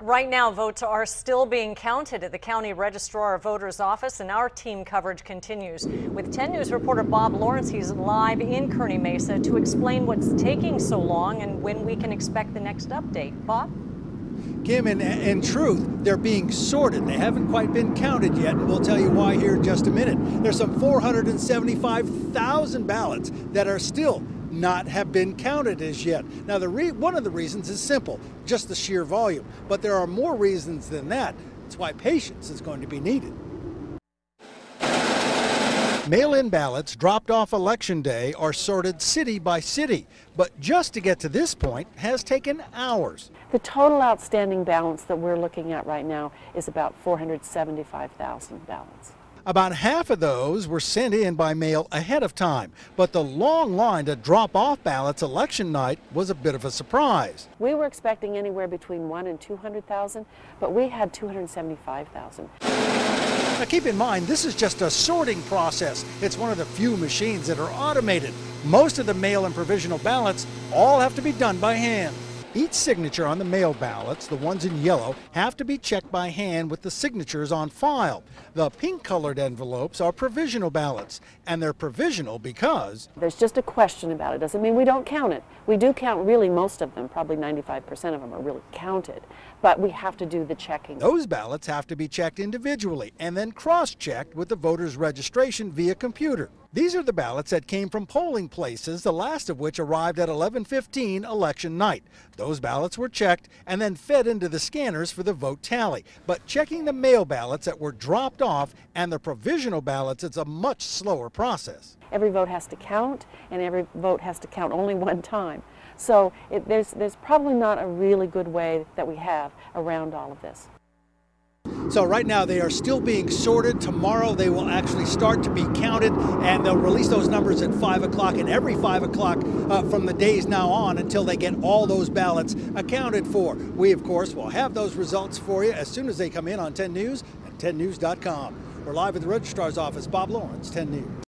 Right now, votes are still being counted at the County Registrar of Voters office, and our team coverage continues. With 10 News reporter Bob Lawrence, he's live in Kearney Mesa to explain what's taking so long and when we can expect the next update. Bob? Kim, in truth, they're being sorted. They haven't quite been counted yet, and we'll tell you why here in just a minute. There's some 475,000 ballots that are still not have been counted as yet. Now, one of the reasons is simple, just the sheer volume. But there are more reasons than that. That's why patience is going to be needed. Mail-in ballots dropped off Election Day are sorted city by city, but just to get to this point has taken hours. The total outstanding balance that we're looking at right now is about 475,000 ballots. About half of those were sent in by mail ahead of time, but the long line to drop off ballots election night was a bit of a surprise. We were expecting anywhere between 100,000 and 200,000, but we had 275,000. Now keep in mind, this is just a sorting process. It's one of the few machines that are automated. Most of the mail and provisional ballots all have to be done by hand. Each signature on the mail ballots, the ones in yellow, have to be checked by hand with the signatures on file. The pink-colored envelopes are provisional ballots, and they're provisional because there's just a question about it. Doesn't mean we don't count it. We do count really most of them, probably 95% of them are really counted, but we have to do the checking. Those ballots have to be checked individually and then cross-checked with the voter's registration via computer. These are the ballots that came from polling places, the last of which arrived at 11:15 election night. Those ballots were checked and then fed into the scanners for the vote tally. But checking the mail ballots that were dropped off and the provisional ballots, it's a much slower process. Every vote has to count, and every vote has to count only one time. So there's probably not a really good way that we have around all of this. So right now they are still being sorted. Tomorrow they will actually start to be counted, and they'll release those numbers at 5 o'clock and every 5 o'clock from the days now on until they get all those ballots accounted for. We, of course, will have those results for you as soon as they come in on 10 News and 10news.com. We're live at the Registrar's office. Bob Lawrence, 10 News.